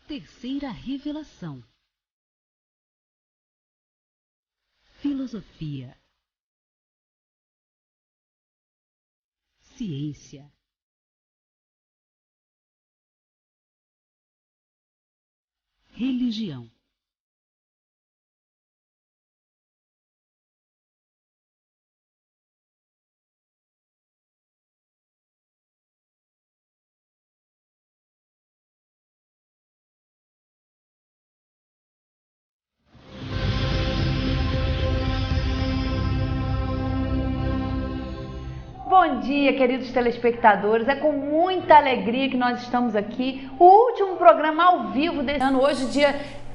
Terceira revelação. Filosofia. Ciência. Religião. Bom dia, queridos telespectadores. É com muita alegria que nós estamos aqui. O último programa ao vivo desse ano, hoje,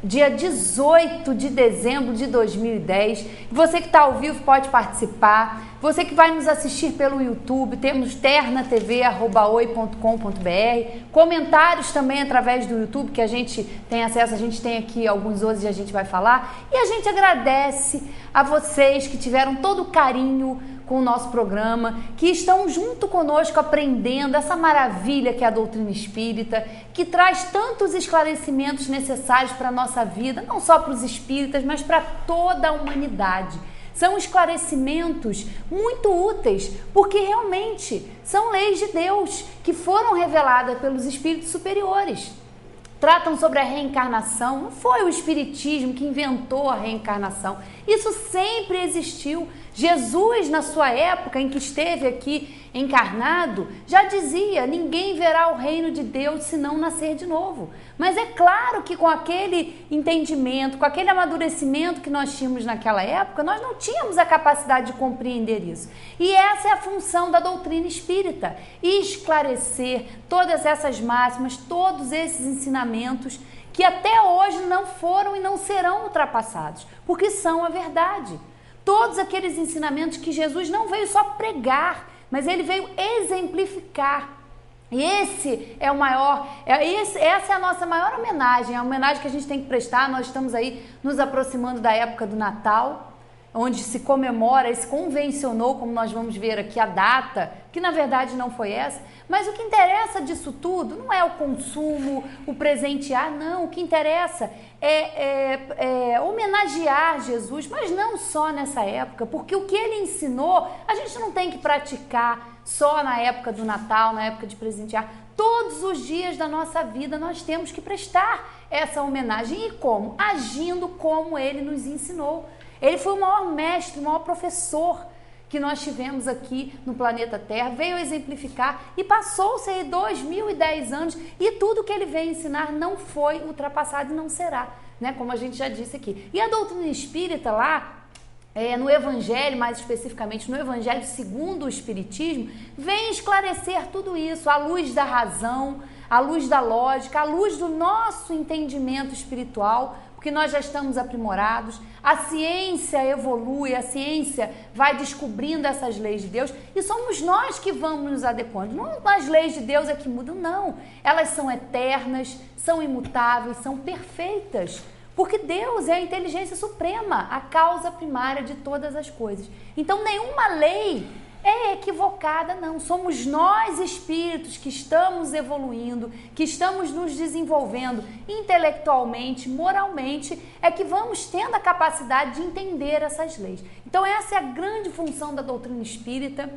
dia 18 de dezembro de 2010. Você que está ao vivo pode participar. Você que vai nos assistir pelo YouTube, temos ternatv@oi.com.br. Comentários também através do YouTube, que a gente tem acesso, a gente tem aqui alguns hoje e a gente vai falar. E a gente agradece a vocês que tiveram todo o carinho com o nosso programa, que estão junto conosco aprendendo essa maravilha que é a doutrina espírita, que traz tantos esclarecimentos necessários para a nossa vida, não só para os espíritas, mas para toda a humanidade. São esclarecimentos muito úteis, porque realmente são leis de Deus que foram reveladas pelos espíritos superiores. Tratam sobre a reencarnação. Não foi o espiritismo que inventou a reencarnação. Isso sempre existiu. Jesus, na sua época em que esteve aqui encarnado, já dizia: ninguém verá o reino de Deus se não nascer de novo. Mas é claro que com aquele entendimento, com aquele amadurecimento que nós tínhamos naquela época, nós não tínhamos a capacidade de compreender isso. E essa é a função da doutrina espírita: esclarecer todas essas máximas, todos esses ensinamentos que até hoje não foram e não serão ultrapassados, porque são a verdade. Todos aqueles ensinamentos que Jesus não veio só pregar, mas ele veio exemplificar. E esse é o maior, essa é a nossa maior homenagem, a homenagem que a gente tem que prestar. Nós estamos aí nos aproximando da época do Natal, onde se comemora e se convencionou, como nós vamos ver aqui, a data, que na verdade não foi essa. Mas o que interessa disso tudo não é o consumo, o presentear, não. O que interessa é homenagear Jesus, mas não só nessa época, porque o que ele ensinou, a gente não tem que praticar só na época do Natal, na época de presentear. Todos os dias da nossa vida nós temos que prestar essa homenagem. E como? Agindo como ele nos ensinou. Ele foi o maior mestre, o maior professor que nós tivemos aqui no planeta Terra, veio exemplificar e passou-se aí 2010 anos e tudo que ele veio ensinar não foi ultrapassado e não será, né? Como a gente já disse aqui. E a doutrina espírita lá, no Evangelho, mais especificamente no Evangelho segundo o Espiritismo, vem esclarecer tudo isso à luz da razão, à luz da lógica, à luz do nosso entendimento espiritual, porque nós já estamos aprimorados, a ciência evolui, a ciência vai descobrindo essas leis de Deus e somos nós que vamos nos adequando. Não as leis de Deus é que mudam, não. Elas são eternas, são imutáveis, são perfeitas, porque Deus é a inteligência suprema, a causa primária de todas as coisas. Então nenhuma lei é equivocada, não. Somos nós, espíritos, que estamos evoluindo, que estamos nos desenvolvendo intelectualmente, moralmente, é que vamos tendo a capacidade de entender essas leis. Então essa é a grande função da doutrina espírita.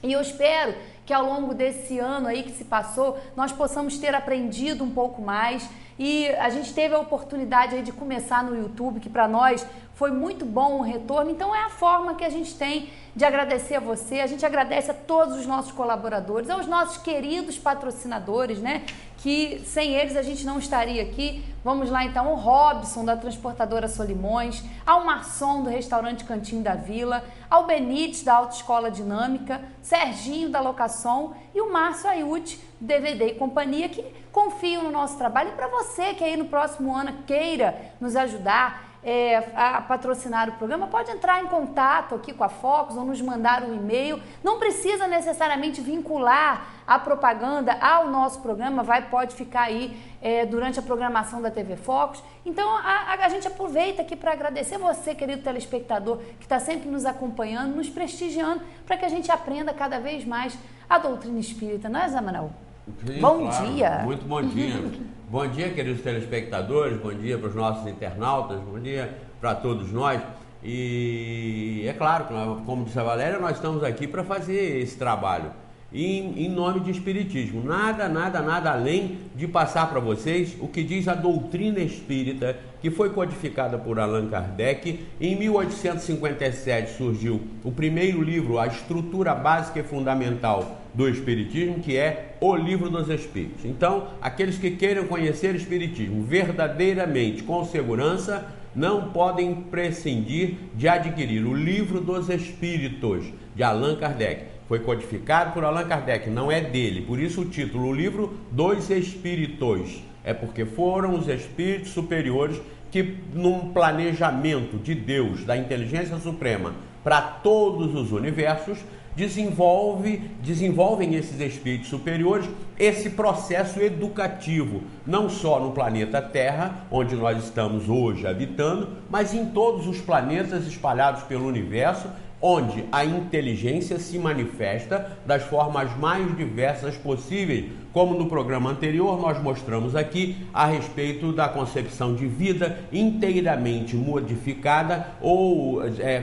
E eu espero que ao longo desse ano aí que se passou, nós possamos ter aprendido um pouco mais. E a gente teve a oportunidade aí de começar no YouTube, que para nós foi muito bom o retorno. Então é a forma que a gente tem de agradecer a você. A gente agradece a todos os nossos colaboradores, aos nossos queridos patrocinadores, né? Que sem eles a gente não estaria aqui. Vamos lá então, o Robson da Transportadora Solimões, ao Marçom do Restaurante Cantinho da Vila, ao Benites da Autoescola Dinâmica, Serginho da Locação e o Márcio Ayuti, DVD e Companhia, que confiam no nosso trabalho. E para você que aí no próximo ano queira nos ajudar a patrocinar o programa, pode entrar em contato aqui com a Focus ou nos mandar um e-mail. Não precisa necessariamente vincular a propaganda ao nosso programa, pode ficar aí durante a programação da TV Focus. Então a gente aproveita aqui para agradecer você, querido telespectador, que está sempre nos acompanhando, nos prestigiando, para que a gente aprenda cada vez mais a doutrina espírita, não é, Zé Manuel? Sim, Bom claro. dia. Muito bom dia. Bom dia, queridos telespectadores, bom dia para os nossos internautas, bom dia para todos nós. E é claro, como disse a Valéria, nós estamos aqui para fazer esse trabalho em nome de Espiritismo. Nada além de passar para vocês o que diz a doutrina espírita, que foi codificada por Allan Kardec. Em 1857 surgiu o primeiro livro, A Estrutura Básica e Fundamental do Espiritismo, que é o Livro dos Espíritos. Então, aqueles que queiram conhecer o Espiritismo verdadeiramente, com segurança, não podem prescindir de adquirir o Livro dos Espíritos, de Allan Kardec. Foi codificado por Allan Kardec, não é dele. Por isso o título, o Livro dos Espíritos. É porque foram os espíritos superiores que, num planejamento de Deus, da inteligência suprema, para todos os universos, desenvolvem esses espíritos superiores esse processo educativo, não só no planeta Terra, onde nós estamos hoje habitando, mas em todos os planetas espalhados pelo universo, onde a inteligência se manifesta das formas mais diversas possíveis, como no programa anterior nós mostramos aqui a respeito da concepção de vida inteiramente modificada ou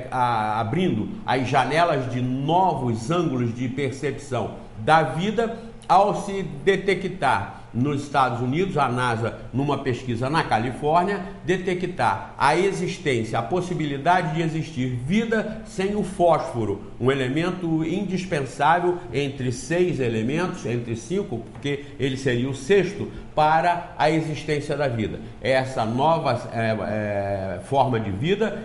abrindo as janelas de novos ângulos de percepção da vida ao se detectar nos Estados Unidos, a NASA, numa pesquisa na Califórnia, detectar a existência, a possibilidade de existir vida sem o fósforo, um elemento indispensável entre 6 elementos, entre 5, porque ele seria o sexto, para a existência da vida. Essa nova forma de vida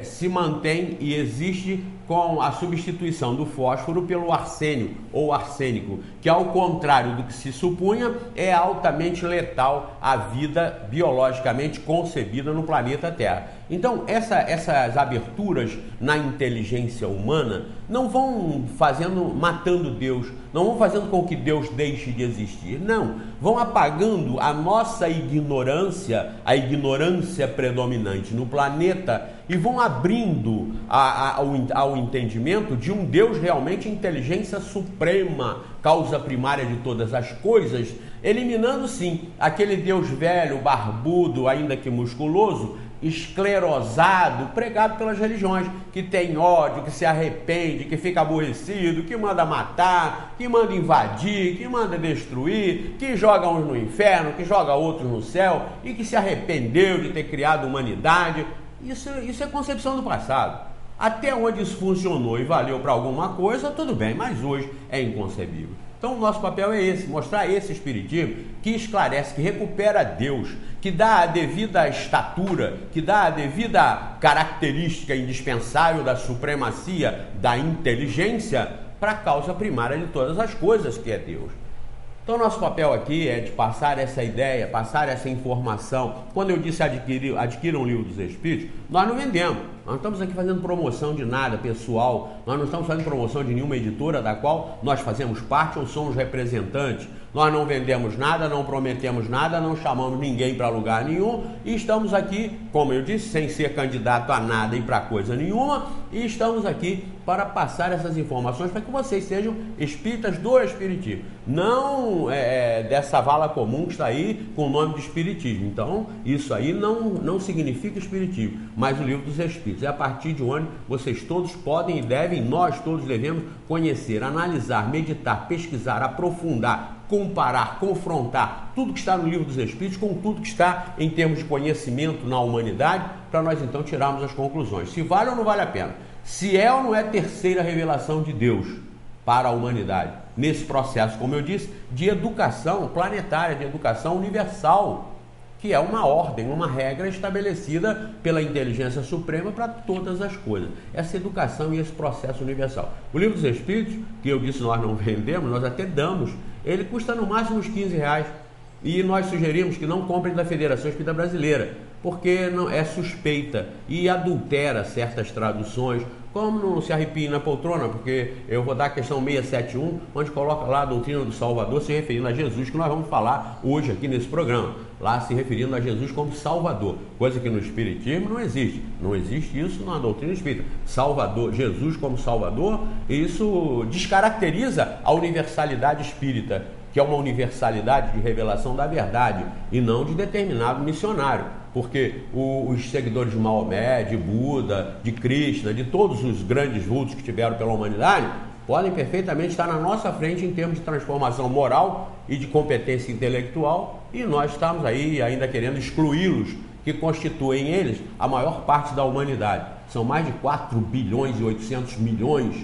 se mantém e existe com a substituição do fósforo pelo arsênio ou arsênico, que, ao contrário do que se supunha, é altamente letal à vida biologicamente concebida no planeta Terra. Então, essas aberturas na inteligência humana não vão matando Deus, não vão fazendo com que Deus deixe de existir, não. Vão apagando a nossa ignorância, a ignorância predominante no planeta, e vão abrindo ao entendimento de um Deus realmente inteligência suprema, causa primária de todas as coisas, eliminando sim aquele Deus velho, barbudo, ainda que musculoso, esclerosado, pregado pelas religiões, que tem ódio, que se arrepende, que fica aborrecido, que manda matar, que manda invadir, que manda destruir, que joga uns no inferno, que joga outros no céu, e que se arrependeu de ter criado a humanidade. Isso é concepção do passado. Até onde isso funcionou e valeu para alguma coisa, tudo bem, mas hoje é inconcebível. Então o nosso papel é esse, mostrar esse espiritismo que esclarece, que recupera Deus, que dá a devida estatura, que dá a devida característica indispensável da supremacia da inteligência para a causa primária de todas as coisas, que é Deus. Então nosso papel aqui é de passar essa ideia, passar essa informação. Quando eu disse adquiram o Livro dos Espíritos, nós não vendemos. Nós não estamos aqui fazendo promoção de nada pessoal, nós não estamos fazendo promoção de nenhuma editora da qual nós fazemos parte ou somos representantes. Nós não vendemos nada, não prometemos nada, não chamamos ninguém para lugar nenhum e estamos aqui, como eu disse, sem ser candidato a nada e para coisa nenhuma, e estamos aqui para passar essas informações para que vocês sejam espíritas do Espiritismo, não dessa vala comum que está aí com o nome de Espiritismo. Então, isso aí não significa Espiritismo, mas o Livro dos Espíritos. É a partir de onde vocês todos podem e devem, nós todos devemos conhecer, analisar, meditar, pesquisar, aprofundar, comparar, confrontar tudo que está no Livro dos Espíritos com tudo que está em termos de conhecimento na humanidade, para nós então tirarmos as conclusões. Se vale ou não vale a pena. Se é ou não é terceira revelação de Deus para a humanidade, nesse processo, como eu disse, de educação planetária, de educação universal, que é uma ordem, uma regra estabelecida pela inteligência suprema para todas as coisas. Essa educação e esse processo universal. O Livro dos Espíritos, que eu disse nós não vendemos, nós até damos, ele custa no máximo uns R$15. E nós sugerimos que não comprem da Federação Espírita Brasileira, porque não é suspeita e adultera certas traduções, como não se arrepie na poltrona, porque eu vou dar a questão 671, onde coloca lá a doutrina do Salvador, se referindo a Jesus, que nós vamos falar hoje aqui nesse programa, lá se referindo a Jesus como Salvador, coisa que no Espiritismo não existe. Não existe isso na doutrina espírita. Salvador, Jesus como Salvador, isso descaracteriza a universalidade espírita. que é uma universalidade de revelação da verdade e não de determinado missionário. Porque os seguidores de Maomé, de Buda, de Krishna, de todos os grandes vultos que tiveram pela humanidade, podem perfeitamente estar na nossa frente em termos de transformação moral e de competência intelectual, e nós estamos aí ainda querendo excluí-los, que constituem eles a maior parte da humanidade. São mais de 4 bilhões e 800 milhões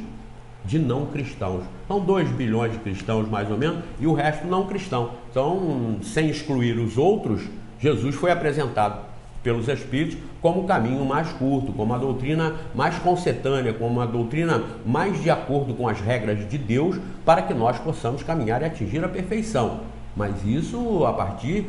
de não cristãos. São 2 bilhões de cristãos mais ou menos, e o resto não cristão. Então, sem excluir os outros, Jesus foi apresentado pelos Espíritos como o caminho mais curto, como a doutrina mais concetânea, como a doutrina mais de acordo com as regras de Deus, para que nós possamos caminhar e atingir a perfeição. Mas isso a partir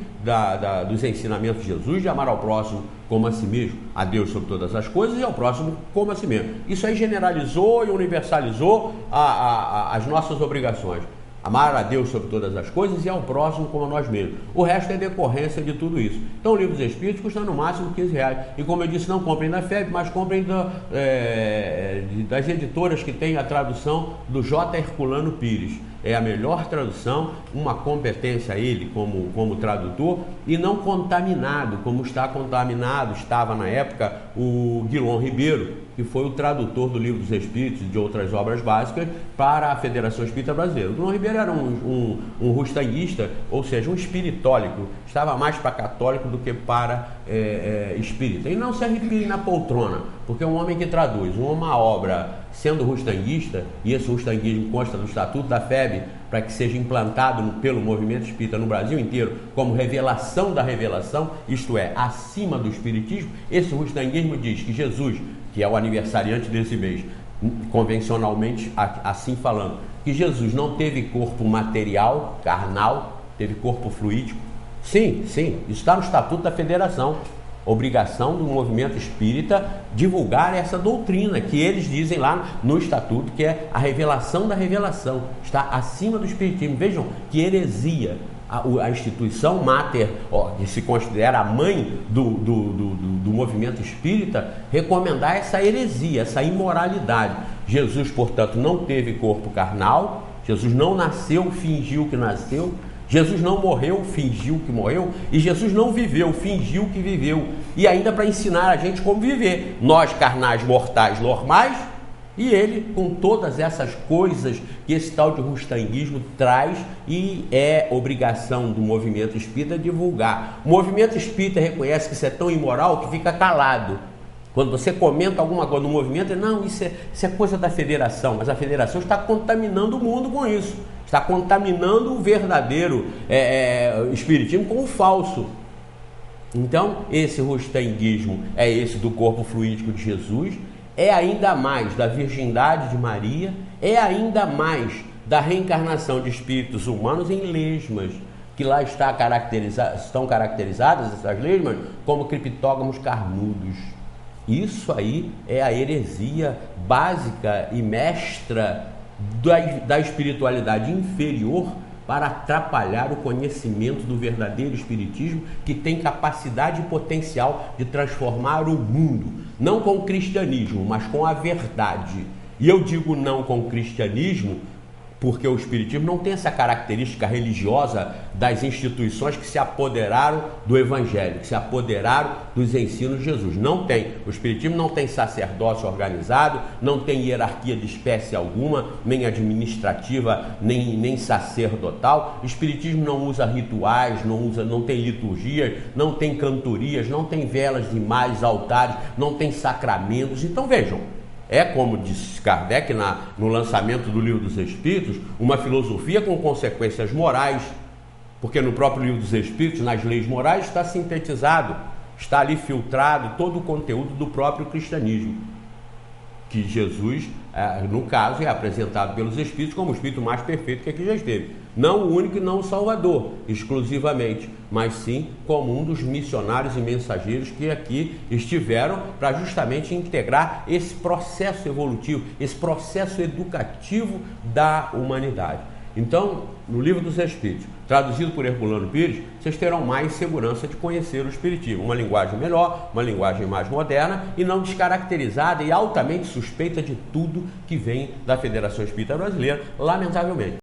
dos ensinamentos de Jesus, de amar ao próximo como a si mesmo, a Deus sobre todas as coisas e ao próximo como a si mesmo. Isso aí generalizou e universalizou as nossas obrigações. Amar a Deus sobre todas as coisas e ao próximo como a nós mesmos. O resto é decorrência de tudo isso. Então o livro dos Espíritos custa no máximo R$15. E como eu disse, não comprem da FEB, mas comprem das editoras que têm a tradução do J. Herculano Pires. É a melhor tradução, uma competência a ele como tradutor, e não contaminado, como estava na época o Guilom Ribeiro, que foi o tradutor do Livro dos Espíritos e de outras obras básicas para a Federação Espírita Brasileira. O Guilom Ribeiro era um rustanguista, ou seja, um espiritólico, estava mais para católico do que para espírita. E não se arrepie na poltrona, porque um homem que traduz uma obra sendo rustanguista, e esse rustanguismo consta do Estatuto da FEB, para que seja implantado pelo movimento espírita no Brasil inteiro como revelação da revelação, isto é, acima do espiritismo, esse rustanguismo diz que Jesus, que é o aniversariante desse mês, convencionalmente assim falando, que Jesus não teve corpo material, carnal, teve corpo fluídico. Sim, isso está no Estatuto da Federação. Obrigação do movimento espírita divulgar essa doutrina que eles dizem lá no Estatuto, que é a revelação da revelação, está acima do espiritismo. Vejam que heresia a instituição máter, que se considera a mãe do movimento espírita, recomendar essa heresia, essa imoralidade. Jesus, portanto, não teve corpo carnal, Jesus não nasceu, fingiu que nasceu, Jesus não morreu, fingiu que morreu, e Jesus não viveu, fingiu que viveu, e ainda para ensinar a gente como viver, nós carnais mortais normais, e ele com todas essas coisas que esse tal de rustanguismo traz, e é obrigação do movimento espírita divulgar. O movimento espírita reconhece que isso é tão imoral que fica calado. Quando você comenta alguma coisa no movimento, não, isso é coisa da federação, mas a federação está contaminando o mundo com isso. Está contaminando o verdadeiro espiritismo com o falso. Então, esse rustanguismo é esse do corpo fluídico de Jesus, é ainda mais da virgindade de Maria, é ainda mais da reencarnação de espíritos humanos em lesmas, que lá estão caracterizadas, essas lesmas, como criptógamos carnudos. Isso aí é a heresia básica e mestra da espiritualidade inferior para atrapalhar o conhecimento do verdadeiro espiritismo, que tem capacidade e potencial de transformar o mundo, não com o cristianismo, mas com a verdade. E eu digo não com o cristianismo porque o espiritismo não tem essa característica religiosa das instituições que se apoderaram do evangelho, que se apoderaram dos ensinos de Jesus. Não tem. O espiritismo não tem sacerdócio organizado, não tem hierarquia de espécie alguma, nem administrativa, nem sacerdotal. O espiritismo não usa rituais, não tem liturgias, não tem cantorias, não tem velas de imagens, altares, não tem sacramentos. Então vejam, é, como disse Kardec no lançamento do Livro dos Espíritos, uma filosofia com consequências morais, porque no próprio Livro dos Espíritos, nas leis morais, está sintetizado, está ali filtrado todo o conteúdo do próprio cristianismo, que Jesus, no caso, é apresentado pelos Espíritos como o Espírito mais perfeito que aqui já esteve. Não o único e não o Salvador, exclusivamente, mas sim como um dos missionários e mensageiros que aqui estiveram para justamente integrar esse processo evolutivo, esse processo educativo da humanidade. Então, no Livro dos Espíritos, traduzido por Herculano Pires, vocês terão mais segurança de conhecer o espiritismo. Uma linguagem melhor, uma linguagem mais moderna e não descaracterizada e altamente suspeita de tudo que vem da Federação Espírita Brasileira, lamentavelmente.